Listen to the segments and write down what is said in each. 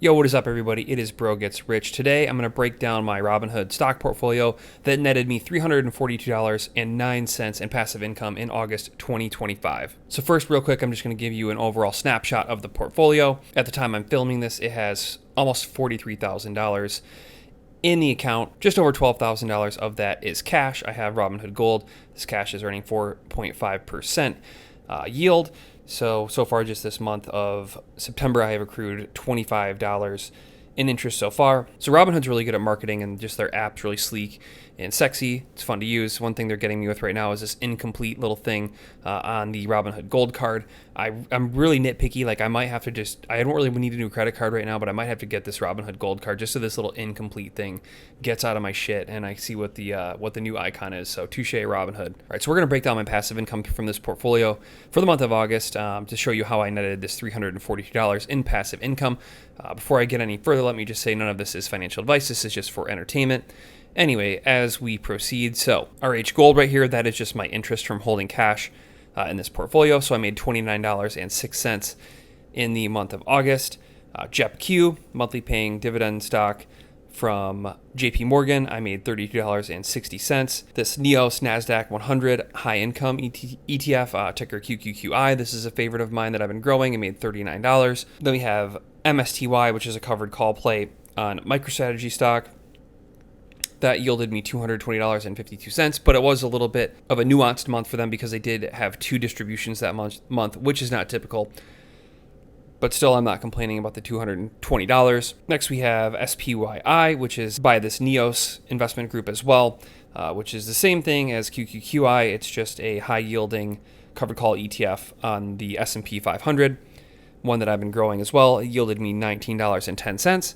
Yo, what is up, everybody? It is Bro Gets Rich. Today, I'm going to break down my Robinhood stock portfolio that netted me $342.09 in passive income in August 2025. So first, real quick, I'm just going to give you an overall snapshot of the portfolio. At the time I'm filming this, it has almost $43,000 in the account. Just over $12,000 of that is cash. I have Robinhood Gold. This cash is earning 4.5% yield. So far, just this month of September, I have accrued $25 in interest so far. So Robinhood's really good at marketing, and just their app's really sleek and sexy. It's fun to use. One thing they're getting me with right now is this incomplete little thing on the Robinhood Gold card. I'm really nitpicky. Like, I might have to I don't really need a new credit card right now, but I might have to get this Robinhood Gold card just so this little incomplete thing gets out of my shit and I see what the new icon is. So touche, Robinhood. All right, so we're gonna break down my passive income from this portfolio for the month of August to show you how I netted this $342 in passive income. Before I get any further, let me just say none of this is financial advice. This is just for entertainment. Anyway, as we proceed, so RH Gold right here, that is just my interest from holding cash in this portfolio. So I made $29.06 in the month of August. JEPQ, monthly paying dividend stock from JP Morgan, I made $32.60. This NEOS NASDAQ 100 high income ETF, ticker QQQI. This is a favorite of mine that I've been growing. I made $39. Then we have MSTY, which is a covered call play on MicroStrategy stock. That yielded me $220.52, but it was a little bit of a nuanced month for them because they did have two distributions that month, which is not typical. But still, I'm not complaining about the $220. Next, we have SPYI, which is by this NEOS investment group as well, which is the same thing as QQQI. It's just a high-yielding covered call ETF on the S&P 500, one that I've been growing as well. It yielded me $19.10.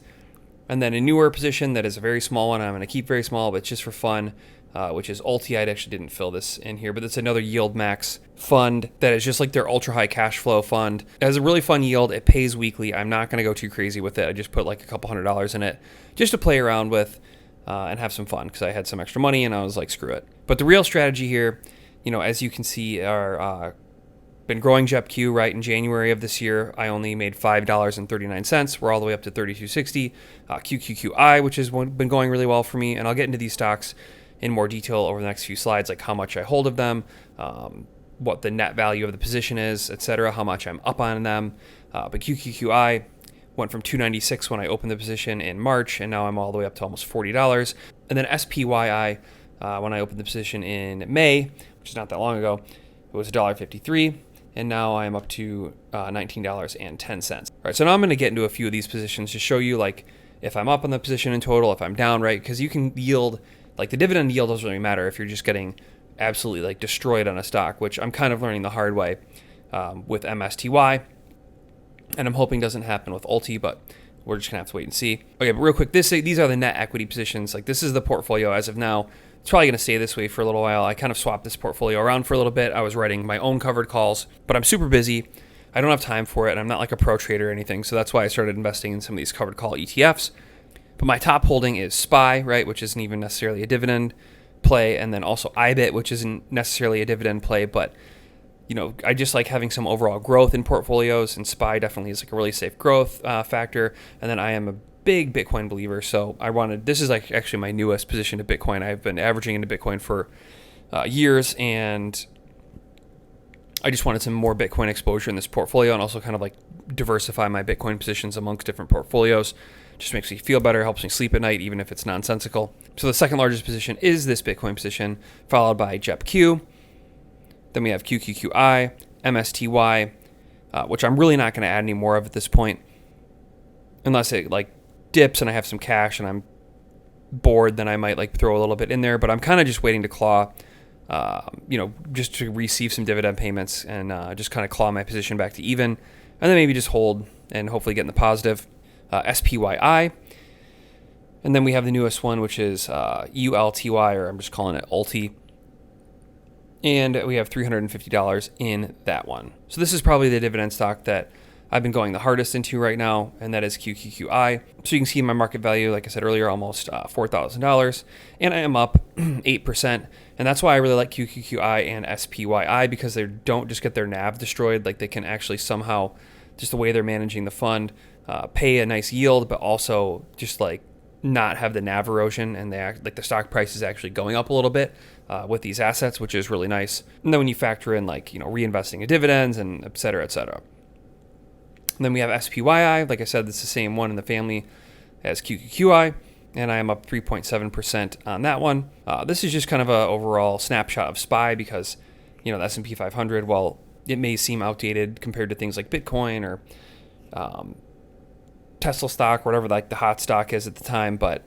And then a newer position that is a very small one, I'm going to keep very small, but it's just for fun, which is Ulti. I actually didn't fill this in here, but it's another yield max fund that is just like their ultra high cash flow fund. It has a really fun yield. It pays weekly. I'm not going to go too crazy with it. I just put like a couple $100 in it just to play around with and have some fun because I had some extra money and I was like, screw it. But the real strategy here, as you can see, are been growing JEPQ, right? In January of this year, I only made $5.39. We're all the way up to $32.60. QQQI, which has been going really well for me, and I'll get into these stocks in more detail over the next few slides, like how much I hold of them, what the net value of the position is, etc., how much I'm up on them. But QQQI went from $296 when I opened the position in March, and now I'm all the way up to almost $40. And then SPYI, when I opened the position in May, which is not that long ago, it was $1.53. And now I'm up to $19.10. All right, so now I'm going to get into a few of these positions to show you like if I'm up on the position in total, if I'm down, right? Because you can yield, like the dividend yield doesn't really matter if you're just getting absolutely like destroyed on a stock, which I'm kind of learning the hard way with MSTY. And I'm hoping doesn't happen with Ulti, but we're just going to have to wait and see. Okay, but real quick, these are the net equity positions. Like this is the portfolio as of now. It's probably going to stay this way for a little while. I kind of swapped this portfolio around for a little bit. I was writing my own covered calls, but I'm super busy. I don't have time for it, and I'm not like a pro trader or anything, so that's why I started investing in some of these covered call ETFs. But my top holding is SPY, right, which isn't even necessarily a dividend play, and then also IBIT, which isn't necessarily a dividend play, but I just like having some overall growth in portfolios, and SPY definitely is like a really safe growth factor. And then I am a big Bitcoin believer, so this is like actually my newest position to Bitcoin. I've been averaging into Bitcoin for years, and I just wanted some more Bitcoin exposure in this portfolio and also kind of like diversify my Bitcoin positions amongst different portfolios. Just makes me feel better, helps me sleep at night, even if it's nonsensical. So the second largest position is this Bitcoin position, followed by JEPQ. Then we have QQQI, MSTY, which I'm really not going to add any more of at this point, unless it like dips and I have some cash and I'm bored, then I might like throw a little bit in there, but I'm kind of just waiting to claw, just to receive some dividend payments and just kind of claw my position back to even, and then maybe just hold and hopefully get in the positive. SPYI, and then we have the newest one, which is ULTY, or I'm just calling it Ulti, and we have $350 in that one. So this is probably the dividend stock that I've been going the hardest into right now, and that is QQQI. So you can see my market value, like I said earlier, almost $4,000, and I am up 8%. And that's why I really like QQQI and SPYI, because they don't just get their NAV destroyed, like they can actually somehow, just the way they're managing the fund, pay a nice yield, but also just like not have the NAV erosion, and they act like the stock price is actually going up a little bit with these assets, which is really nice. And then when you factor in like, reinvesting in dividends and et cetera, et cetera. And then we have SPYI. Like I said, it's the same one in the family as QQQI, and I am up 3.7% on that one. This is just kind of a overall snapshot of SPY because, the S&P 500, while it may seem outdated compared to things like Bitcoin or Tesla stock, or whatever like the hot stock is at the time, but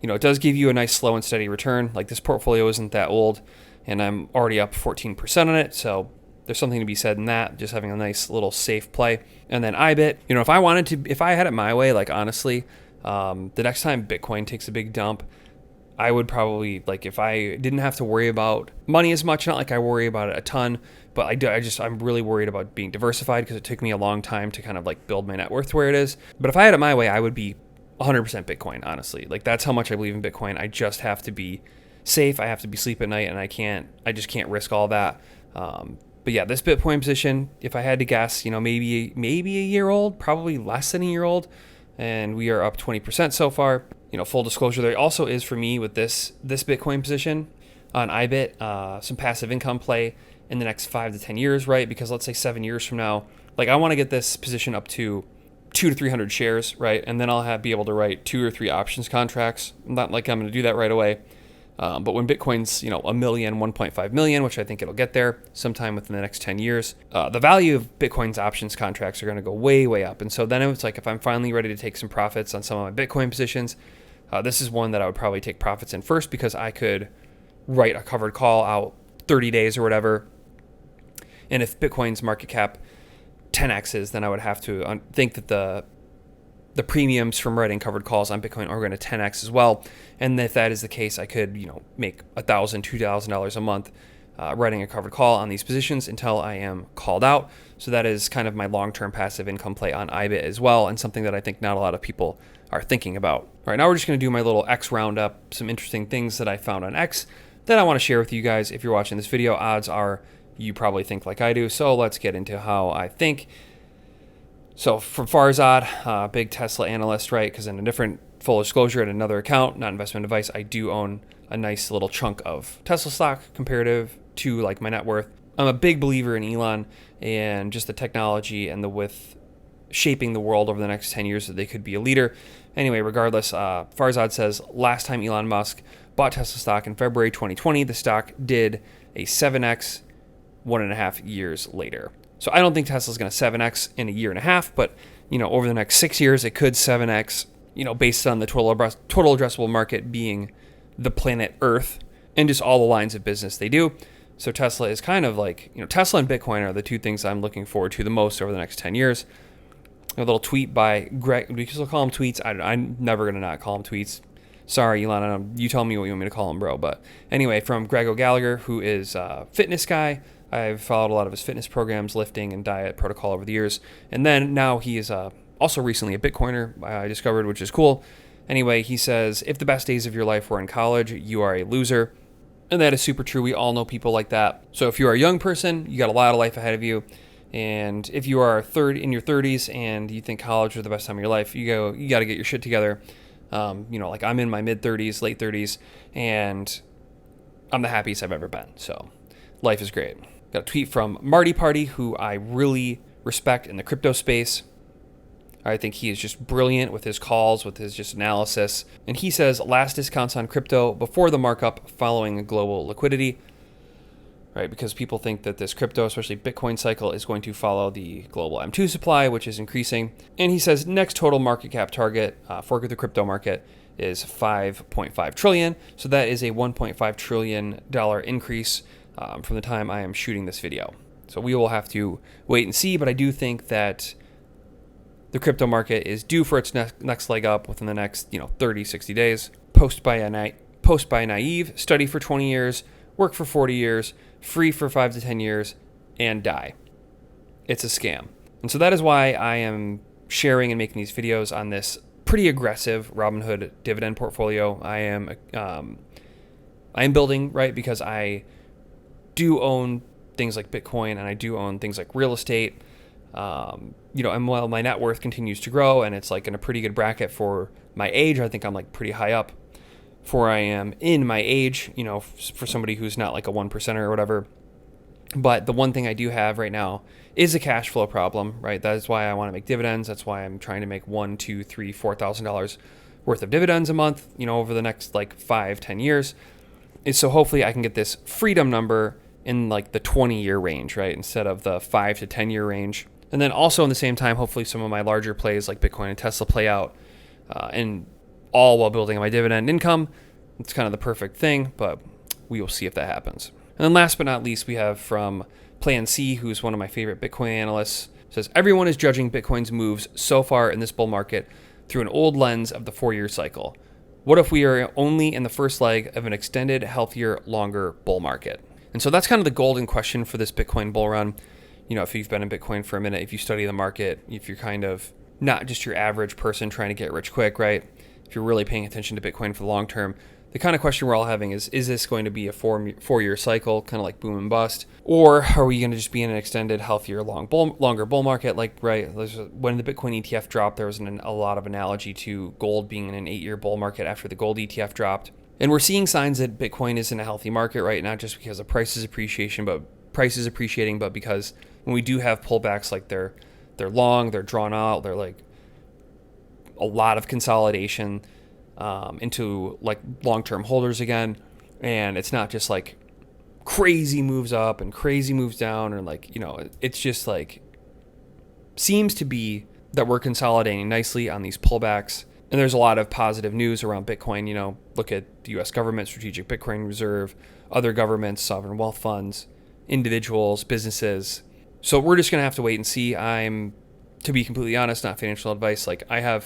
it does give you a nice slow and steady return. Like this portfolio isn't that old, and I'm already up 14% on it, so there's something to be said in that, just having a nice little safe play. And then IBIT, if I had it my way, like honestly, the next time Bitcoin takes a big dump, I would probably, like, if I didn't have to worry about money as much, not like I worry about it a ton, but I'm really worried about being diversified because it took me a long time to kind of like build my net worth to where it is. But if I had it my way, I would be 100% Bitcoin, honestly. Like that's how much I believe in Bitcoin. I just have to be safe. I have to be sleep at night, and I just can't risk all that. But yeah, this Bitcoin position, if I had to guess, maybe a year old, probably less than a year old, and we are up 20% so far. Full disclosure, there also is for me with this Bitcoin position on IBIT, some passive income play in the next 5 to 10 years, right? Because let's say 7 years from now, like I want to get this position up to 200 to 300 shares, right? And then I'll be able to write 2 or 3 options contracts. Not like I'm going to do that right away. But when Bitcoin's, a million, 1.5 million, which I think it'll get there sometime within the next 10 years, the value of Bitcoin's options contracts are going to go way, way up. And so then it's like, if I'm finally ready to take some profits on some of my Bitcoin positions, this is one that I would probably take profits in first, because I could write a covered call out 30 days or whatever. And if Bitcoin's market cap 10x's, then I would have to think that the premiums from writing covered calls on Bitcoin are going to 10x as well. And if that is the case, I could, make $1,000, $2,000 a month writing a covered call on these positions until I am called out. So that is kind of my long-term passive income play on IBIT as well, and something that I think not a lot of people are thinking about. All right, now we're just going to do my little X roundup, some interesting things that I found on X that I want to share with you guys. If you're watching this video, odds are you probably think like I do. So let's get into how I think. So from Farzad, big Tesla analyst, right? Because in a different full disclosure at another account, not investment advice, I do own a nice little chunk of Tesla stock comparative to like my net worth. I'm a big believer in Elon and just the technology and with shaping the world over the next 10 years, that they could be a leader. Anyway, regardless, Farzad says last time Elon Musk bought Tesla stock in February 2020, the stock did a 7x 1.5 years later. So I don't think Tesla's going to 7x in a year and a half, but over the next 6 years, it could 7x, based on the total addressable market being the planet Earth and just all the lines of business they do. So Tesla is kind of like, Tesla and Bitcoin are the two things I'm looking forward to the most over the next 10 years. A little tweet by Greg, we can still call him tweets. I'm never going to not call him tweets. Sorry, Elon, you tell me what you want me to call him, bro. But anyway, from Greg O'Gallagher, who is a fitness guy. I've followed a lot of his fitness programs, lifting and diet protocol over the years. And then now he is also recently a Bitcoiner, I discovered, which is cool. Anyway, he says, if the best days of your life were in college, you are a loser. And that is super true. We all know people like that. So if you are a young person, you got a lot of life ahead of you. And if you are in your 30s and you think college was the best time of your life, you got to get your shit together. Like I'm in my mid 30s, late 30s, and I'm the happiest I've ever been. So life is great. Got a tweet from Marty Party, who I really respect in the crypto space. I think he is just brilliant with his calls, with his just analysis. And he says last discounts on crypto before the markup following global liquidity. Right, because people think that this crypto, especially Bitcoin cycle, is going to follow the global M2 supply, which is increasing. And he says next total market cap target for the crypto market is 5.5 trillion. So that is a $1.5 trillion increase from the time I am shooting this video. So we will have to wait and see, but I do think that the crypto market is due for its next leg up within the next 30, 60 days. Post by naive, study for 20 years, work for 40 years, free for 5 to 10 years, and die. It's a scam. And so that is why I am sharing and making these videos on this pretty aggressive Robinhood dividend portfolio. I am building, right, because I do own things like Bitcoin and I do own things like real estate. And while my net worth continues to grow and it's like in a pretty good bracket for my age, I think I'm like pretty high up for where I am in my age, for somebody who's not like a 1%er or whatever. But the one thing I do have right now is a cash flow problem, right? That is why I want to make dividends. That's why I'm trying to make $1,000, $2,000, $3,000, $4,000 worth of dividends a month, over the next like 5-10 years. Is so hopefully I can get this freedom number in like the 20-year range, right? Instead of the 5 to 10-year range. And then also in the same time, hopefully some of my larger plays like Bitcoin and Tesla play out, and all while building my dividend income. It's kind of the perfect thing, but we will see if that happens. And then last but not least, we have from Plan C, who's one of my favorite Bitcoin analysts, says, everyone is judging Bitcoin's moves so far in this bull market through an old lens of the 4-year cycle. What if we are only in the first leg of an extended, healthier, longer bull market? And so that's kind of the golden question for this Bitcoin bull run. If you've been in Bitcoin for a minute, if you study the market, if you're kind of not just your average person trying to get rich quick, right? If you're really paying attention to Bitcoin for the long term, the kind of question we're all having is this going to be a 4-year cycle, kind of like boom and bust? Or are we going to just be in an extended, healthier, longer bull market? Like, right, when the Bitcoin ETF dropped, there was a lot of analogy to gold being in an 8-year bull market after the gold ETF dropped. And we're seeing signs that Bitcoin is in a healthy market, right? Not just because of prices appreciating, but because when we do have pullbacks, like they're long, they're drawn out, they're like a lot of consolidation into like long-term holders again. And it's not just like crazy moves up and crazy moves down, or like, it's just like seems to be that we're consolidating nicely on these pullbacks. And there's a lot of positive news around Bitcoin. Look at the U.S. government, Strategic Bitcoin Reserve, other governments, sovereign wealth funds, individuals, businesses. So we're just going to have to wait and see. To be completely honest, not financial advice. Like I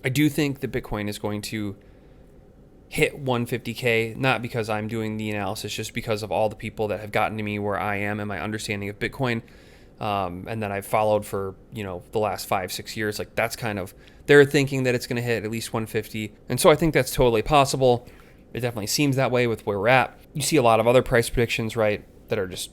do think that Bitcoin is going to hit 150K, not because I'm doing the analysis, just because of all the people that have gotten to me where I am and my understanding of Bitcoin. And that I've followed for, the last 5-6 years. Like that's kind of, they're thinking that it's going to hit at least 150. And so I think that's totally possible. It definitely seems that way with where we're at. You see a lot of other price predictions, right, that are just,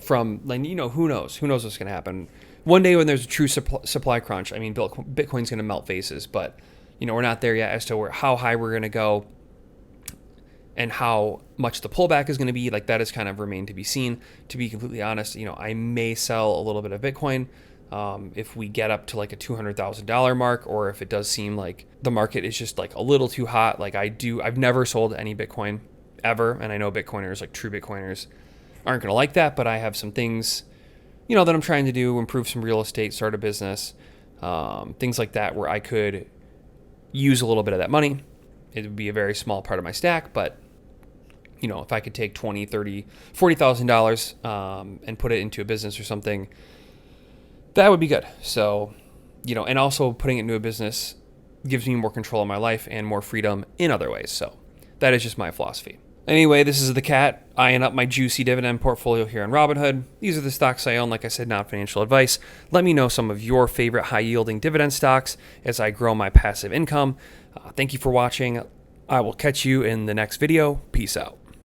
from, like, who knows what's going to happen. One day when there's a true supply crunch, I mean, Bitcoin's going to melt faces, but, we're not there yet as to how high we're going to go and how much the pullback is going to be. Like that has kind of remained to be seen. To be completely honest, I may sell a little bit of Bitcoin if we get up to like a $200,000 mark, or if it does seem like the market is just like a little too hot. Like I've never sold any Bitcoin ever. And I know Bitcoiners, like true Bitcoiners, aren't going to like that, but I have some things, that I'm trying to do, improve some real estate, start a business, things like that, where I could use a little bit of that money. It would be a very small part of my stack, but if I could take $20,000, $30,000, $40,000 and put it into a business or something, that would be good. So, and also putting it into a business gives me more control of my life and more freedom in other ways. So that is just my philosophy. Anyway, this is the cat eyeing up my juicy dividend portfolio here on Robinhood. These are the stocks I own. Like I said, not financial advice. Let me know some of your favorite high-yielding dividend stocks as I grow my passive income. Thank you for watching. I will catch you in the next video. Peace out.